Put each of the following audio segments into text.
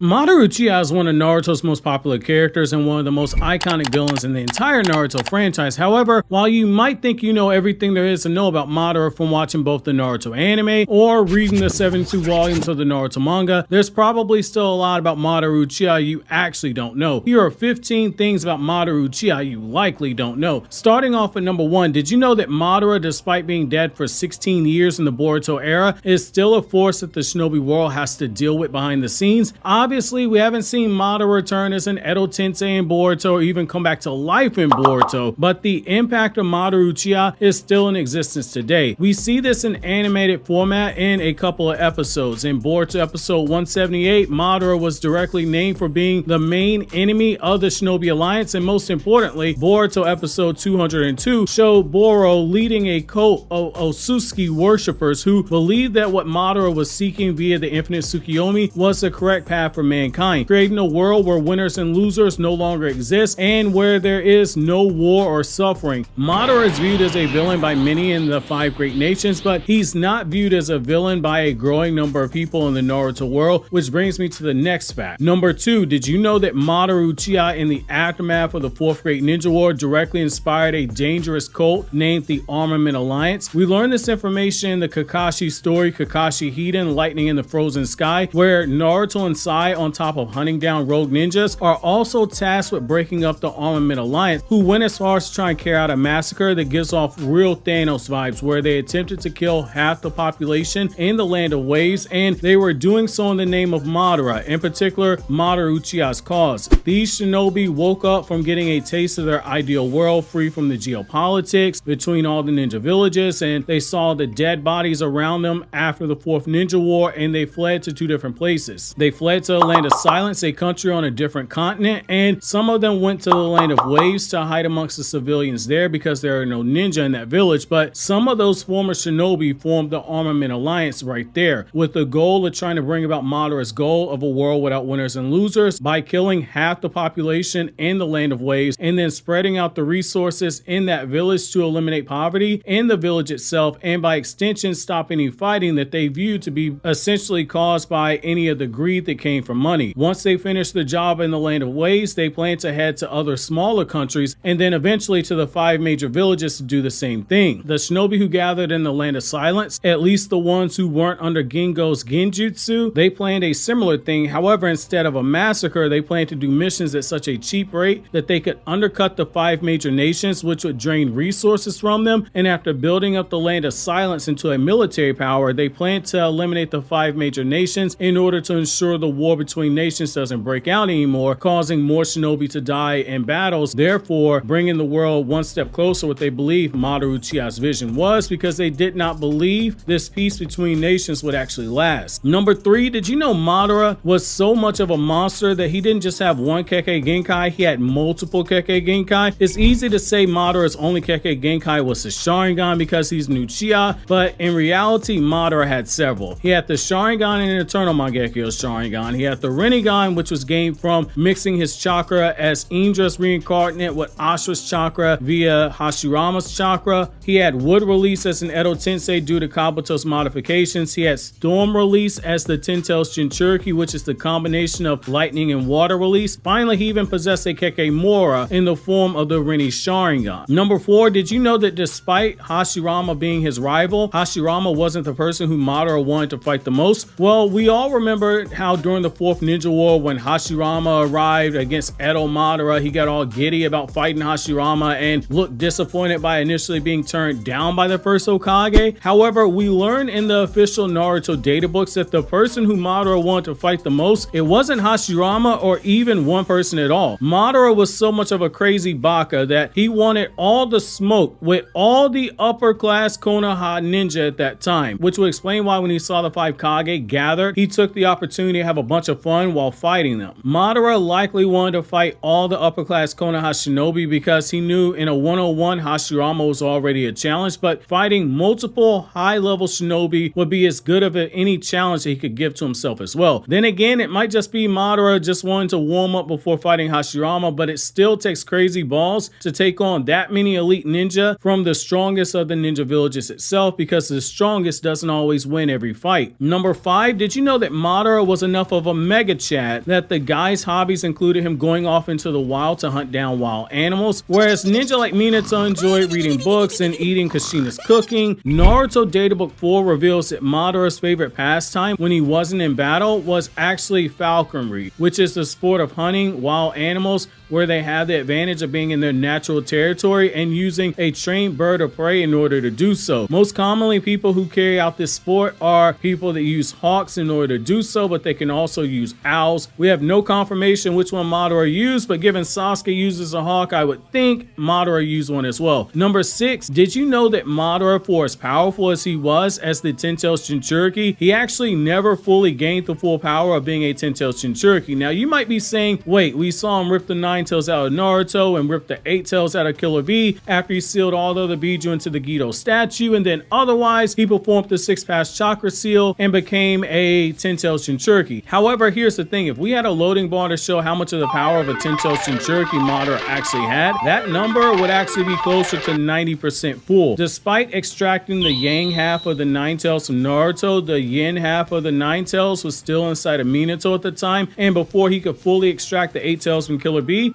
Madara Uchiha is one of Naruto's most popular characters and one of the most iconic villains in the entire Naruto franchise. However, while you might think you know everything there is to know about Madara from watching both the Naruto anime or reading the 72 volumes of the Naruto manga, there's probably still a lot about Madara Uchiha you actually don't know. Here are 15 things about Madara Uchiha you likely don't know. Starting off at number 1, did you know that Madara, despite being dead for 16 years in the Boruto era, is still a force that the Shinobi world has to deal with behind the scenes? Obviously, we haven't seen Madara return as an Edo Tensei in Boruto or even come back to life in Boruto, but the impact of Madara Uchiha is still in existence today. We see this in animated format in a couple of episodes. In Boruto episode 178, Madara was directly named for being the main enemy of the Shinobi Alliance, and most importantly, Boruto episode 202 showed Boro leading a cult of Otsutsuki worshippers who believed that what Madara was seeking via the infinite Tsukiyomi was the correct path for mankind, creating a world where winners and losers no longer exist and where there is no war or suffering. Madara is viewed as a villain by many in the 5 great nations, but he's not viewed as a villain by a growing number of people in the Naruto world, which brings me to the next fact. Number 2, did you know that Madara Uchiha in the aftermath of the 4th Great Ninja War directly inspired a dangerous cult named the Armament Alliance? We learned this information in the Kakashi story, Kakashi Hiden, Lightning in the Frozen Sky, where Naruto and Sai, on top of hunting down rogue ninjas, are also tasked with breaking up the Armament Alliance, who went as far as to try and carry out a massacre that gives off real Thanos vibes, where they attempted to kill half the population in the Land of Waves, and they were doing so in the name of Madara, in particular Madara Uchiha's cause. These shinobi woke up from getting a taste of their ideal world free from the geopolitics between all the ninja villages, and they saw the dead bodies around them after the 4th Ninja War, and they fled to 2 different places. They fled to the Land of Silence, a country on a different continent, and some of them went to the Land of Waves to hide amongst the civilians there because there are no ninja in that village, but some of those former shinobi formed the Armament Alliance right there, with the goal of trying to bring about Madara's goal of a world without winners and losers by killing half the population in the Land of Waves and then spreading out the resources in that village to eliminate poverty in the village itself, and by extension stop any fighting that they viewed to be essentially caused by any of the greed that came from money. Once they finished the job in the Land of Waves, they plan to head to other smaller countries and then eventually to the 5 major villages to do the same thing. The shinobi who gathered in the Land of Silence, at least the ones who weren't under Gingo's genjutsu, they planned a similar thing. However, instead of a massacre, they planned to do missions at such a cheap rate that they could undercut the 5 major nations, which would drain resources from them, and after building up the Land of Silence into a military power, they planned to eliminate the 5 major nations in order to ensure the war between nations doesn't break out anymore, causing more shinobi to die in battles, therefore bringing the world one step closer what they believe Madara Uchiha's vision was, because they did not believe this peace between nations would actually last. Number 3, did you know Madara was so much of a monster that he didn't just have one Keke Genkai, he had multiple Keke Genkai? It's easy to say Madara's only Keke Genkai was his Sharingan because he's an Uchiha, but in reality Madara had several. He had the Sharingan and Eternal Mangaki Sharingan. He had the rinnegan, which was gained from mixing his chakra as Indra's reincarnate with Ashura's chakra via Hashirama's chakra. He had wood release as an Edo Tensei due to Kabuto's modifications. He had storm release as the Ten-Tails Jinchuuriki, which is the combination of lightning and water release. Finally, he even possessed a Keke Mora in the form of the Rinne Sharingan. Number 4, did you know that despite Hashirama being his rival, Hashirama wasn't the person who Madara wanted to fight the most? Well, we all remember how during the 4th Ninja War, when Hashirama arrived against Edo Madara, he got all giddy about fighting Hashirama and looked disappointed by initially being turned down by the first Hokage. However, we learn in the official Naruto databooks that the person who Madara wanted to fight the most, it wasn't Hashirama or even one person at all. Madara was so much of a crazy baka that he wanted all the smoke with all the upper class Konoha ninja at that time, which would explain why when he saw the 5 Kage gathered, he took the opportunity to have a bunch of fun while fighting them. Madara likely wanted to fight all the upper class Konoha shinobi because he knew in a 101 Hashirama was already a challenge, but fighting multiple high level shinobi would be as good of any challenge that he could give to himself as well. Then again, it might just be Madara just wanting to warm up before fighting Hashirama, but it still takes crazy balls to take on that many elite ninja from the strongest of the ninja villages itself, because the strongest doesn't always win every fight. Number 5, did you know that Madara was enough of a mega chat that the guy's hobbies included him going off into the wild to hunt down wild animals, whereas ninja like Minato enjoyed reading books and eating Kushina's cooking. Naruto Databook 4 reveals that Madara's favorite pastime when he wasn't in battle was actually falconry, which is the sport of hunting wild animals where they have the advantage of being in their natural territory and using a trained bird of prey in order to do so. Most commonly, people who carry out this sport are people that use hawks in order to do so, but they can also use owls. We have no confirmation which one Madara used, but given Sasuke uses a hawk, I would think Madara used one as well. Number 6, did you know that Madara, for as powerful as he was as the 10-tails jinchuuriki, he actually never fully gained the full power of being a 10-tails jinchuuriki? Now you might be saying, wait, we saw him rip the 9-tails out of Naruto and rip the 8-tails out of Killer B after he sealed all the other Biju into the Gedo statue, and then otherwise he performed the 6-pass chakra seal and became a 10-tails jinchuuriki. However, here's the thing, if we had a loading bar to show how much of the power of a 10-tails jinchuuriki Madara actually had, that number would actually be closer to 90% full. Despite extracting the yang half of the 9-tails from Naruto, the yin half of the 9-tails was still inside of Minato at the time, and before he could fully extract the 8-tails from Killer B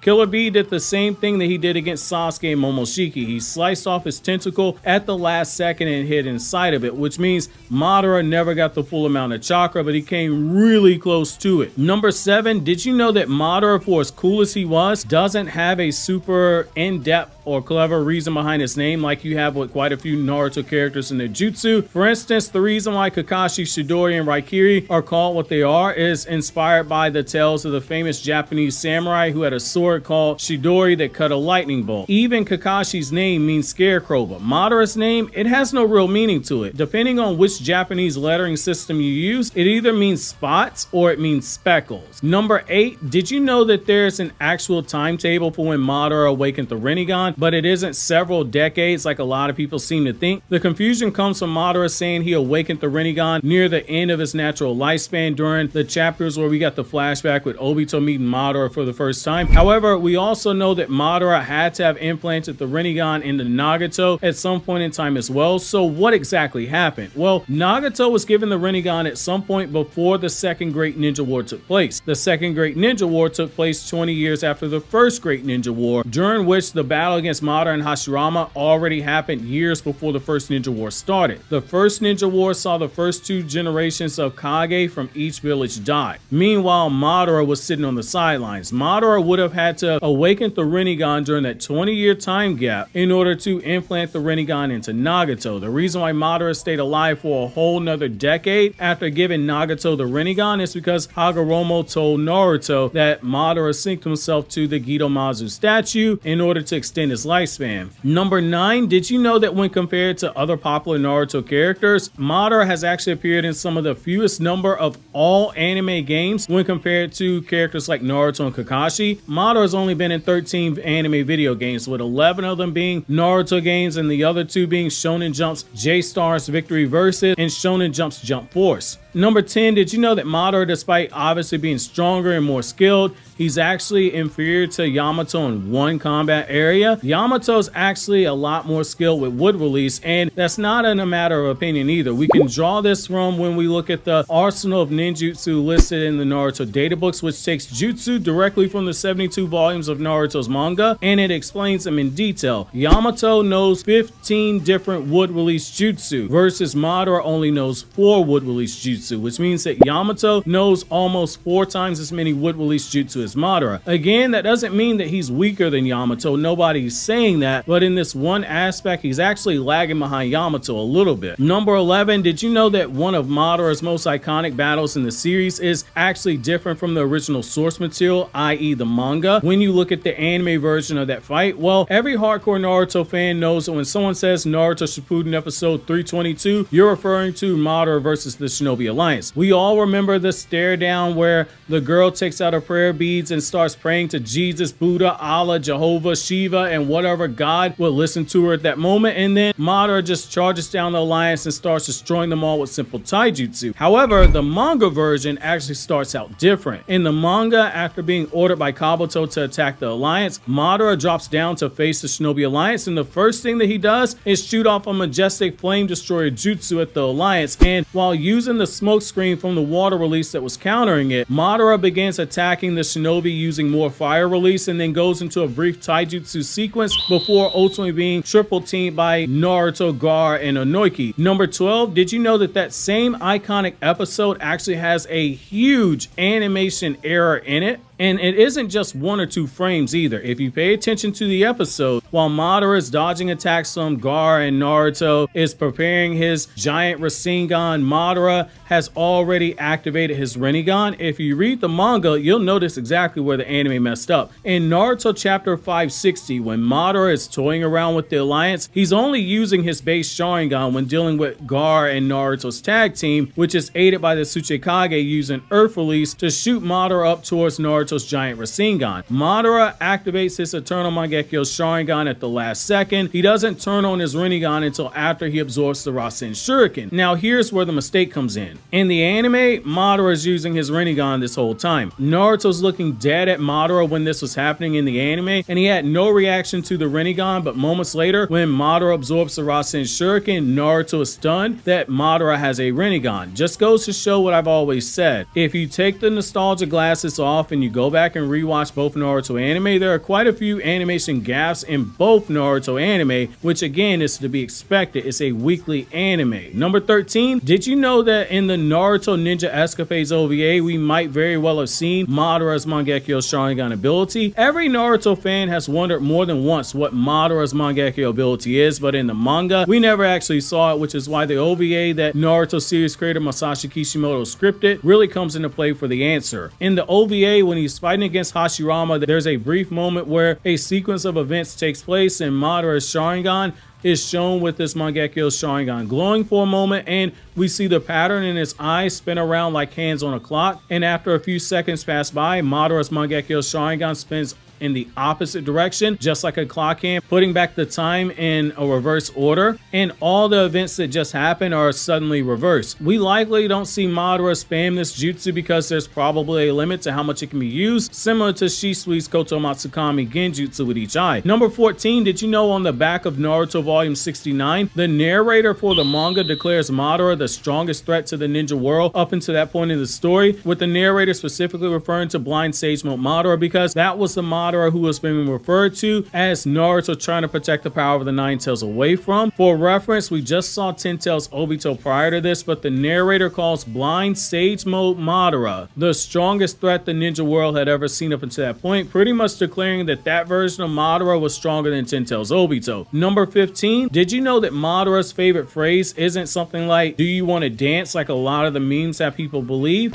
did the same thing that he did against Sasuke and Momoshiki. He sliced off his tentacle at the last second and hid inside of it, which means Madara never got the full amount of chakra, but he came really close to it. Number 7, did you know that Madara, for as cool as he was, doesn't have a super in-depth or clever reason behind his name like you have with quite a few Naruto characters in their jutsu? For instance, the reason why Kakashi, Chidori, and Raikiri are called what they are is inspired by the tales of the famous Japanese samurai who had a sword called Chidori that cut a lightning bolt. Even Kakashi's name means scarecrow, but Madara's name, it has no real meaning to it. Depending on which Japanese lettering system you use, it either means spots or it means speckles. Number 8, did you know that there's an actual timetable for when Madara awakened the Rinnegan, but it isn't several decades like a lot of people seem to think? The confusion comes from Madara saying he awakened the Rinnegan near the end of his natural lifespan during the chapters where we got the flashback with Obito meeting Madara for the first time. However, we also know that Madara had to have implanted the Rinnegan into Nagato at some point in time as well. So what exactly happened? Well, Nagato was given the Rinnegan at some point before the Second Great Ninja War took place. The Second Great Ninja War took place 20 years after the First Great Ninja War, during which the battle against Madara and Hashirama already happened years before the First Ninja War started. The First Ninja War saw the first 2 generations of Kage from each village die. Meanwhile, Madara was sitting on the sidelines. Madara would have had to awaken the Rinnegan during that 20-year time gap in order to implant the Rinnegan into Nagato. The reason why Madara stayed alive for a whole nother decade after giving Nagato the Rinnegan is because Hagoromo told Naruto that Madara synced himself to the Gidomazu statue in order to extend his lifespan. Number 9, did you know that when compared to other popular Naruto characters, Madara has actually appeared in some of the fewest number of all anime games when compared to characters like Naruto and Kakashi? Madara has only been in 13 anime video games, with 11 of them being Naruto games and the other 2 being Shonen Jump's J-Star's Victory Versus and Shonen Jump's Jump Force. Number 10, did you know that Madara, despite obviously being stronger and more skilled, he's actually inferior to Yamato in one combat area? Yamato's actually a lot more skilled with wood release, and that's not in a matter of opinion either. We can draw this from when we look at the arsenal of ninjutsu listed in the Naruto databooks, which takes jutsu directly from the 72 volumes of Naruto's manga, and it explains them in detail. Yamato knows 15 different wood release jutsu, versus Madara only knows 4 wood release jutsu, which means that Yamato knows almost 4 times as many wood release jutsu as Madara. Again, that doesn't mean that he's weaker than Yamato. Nobody's saying that, but in this one aspect, he's actually lagging behind Yamato a little bit. Number 11, did you know that one of Madara's most iconic battles in the series is actually different from the original source material, i.e. the manga? When you look at the anime version of that fight, well, every hardcore Naruto fan knows that when someone says Naruto Shippuden episode 322, you're referring to Madara versus the Shinobi Alliance. We all remember the stare down where the girl takes out her prayer beads and starts praying to Jesus, Buddha, Allah, Jehovah, Shiva, and whatever god will listen to her at that moment, and then Madara just charges down the Alliance and starts destroying them all with simple taijutsu. However, the manga version actually starts out different. In the manga, after being ordered by Kabuto to attack the Alliance, Madara drops down to face the Shinobi Alliance, and the first thing that he does is shoot off a majestic flame destroyer jutsu at the Alliance, and while using the smoke screen from the water release that was countering it, Madara begins attacking the Shinobi using more fire release and then goes into a brief taijutsu sequence before ultimately being triple teamed by Naruto, Gar, and Onoiki. Number 12, did you know that that same iconic episode actually has a huge animation error in it? And it isn't just 1 or 2 frames either. If you pay attention to the episode, while Madara is dodging attacks from Gar and Naruto is preparing his giant Rasengan, Madara has already activated his rinnegan. If you read the manga, you'll notice exactly where the anime messed up. In Naruto chapter 560, when Madara is toying around with the Alliance, he's only using his base Sharingan when dealing with Gar and Naruto's tag team, which is aided by the Tsuchikage using Earth Release to shoot Madara up towards Naruto's giant Rasengan. Madara activates his Eternal Mangekyo Sharingan at the last second. He doesn't turn on his rinnegan until after he absorbs the Rasen Shuriken. Now here's where the mistake comes in. In the anime, Madara is using his rinnegan this whole time. Naruto's looking dead at Madara when this was happening in the anime, and he had no reaction to the rinnegan, but moments later, when Madara absorbs the Rasen Shuriken, Naruto is stunned that Madara has a rinnegan. Just goes to show what I've always said. If you take the nostalgia glasses off and you go back and rewatch both Naruto anime, there are quite a few animation gaps in both Naruto anime, which again is to be expected. It's a weekly anime. Number 13, did you know that in the Naruto Ninja Escapades OVA, we might very well have seen Madara's Mangekyo Sharingan ability? Every Naruto fan has wondered more than once what Madara's Mangekyo ability is, but in the manga, we never actually saw it, which is why the OVA that Naruto series creator Masashi Kishimoto scripted really comes into play for the answer. In the OVA, when he's fighting against Hashirama, there's a brief moment where a sequence of events takes place and Madara's Sharingan is shown with this Mangekyo Sharingan glowing for a moment, and we see the pattern in his eyes spin around like hands on a clock, and after a few seconds pass by, Madara's Mangekyo Sharingan spins in the opposite direction, just like a clock hand, putting back the time in a reverse order, and all the events that just happened are suddenly reversed. We likely don't see Madara spam this jutsu because there's probably a limit to how much it can be used, similar to Shisui's Koto Matsukami Genjutsu with each eye. Number 14, did you know on the back of Naruto Volume 69, the narrator for the manga declares Madara the strongest threat to the ninja world up until that point in the story, with the narrator specifically referring to Blind Sage Mode Madara because that was the Madara who was being referred to as Naruto trying to protect the power of the Nine Tails away from. For reference, we just saw Ten Tails Obito prior to this, but the narrator calls Blind Sage Mode Madara the strongest threat the ninja world had ever seen up until that point, pretty much declaring that that version of Madara was stronger than Ten Tails Obito. Number 15, did you know that Madara's favorite phrase isn't something like, "Do you want to dance?" like a lot of the memes have people believe?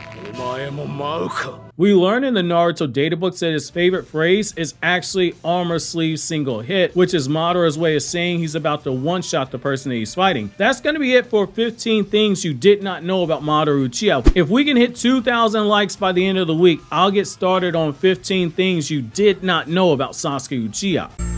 We learn in the Naruto databooks that his favorite phrase is actually armor sleeve single hit, which is Madara's way of saying he's about to one-shot the person that he's fighting. That's going to be it for 15 things you did not know about Madara Uchiha. If we can hit 2,000 likes by the end of the week, I'll get started on 15 things you did not know about Sasuke Uchiha.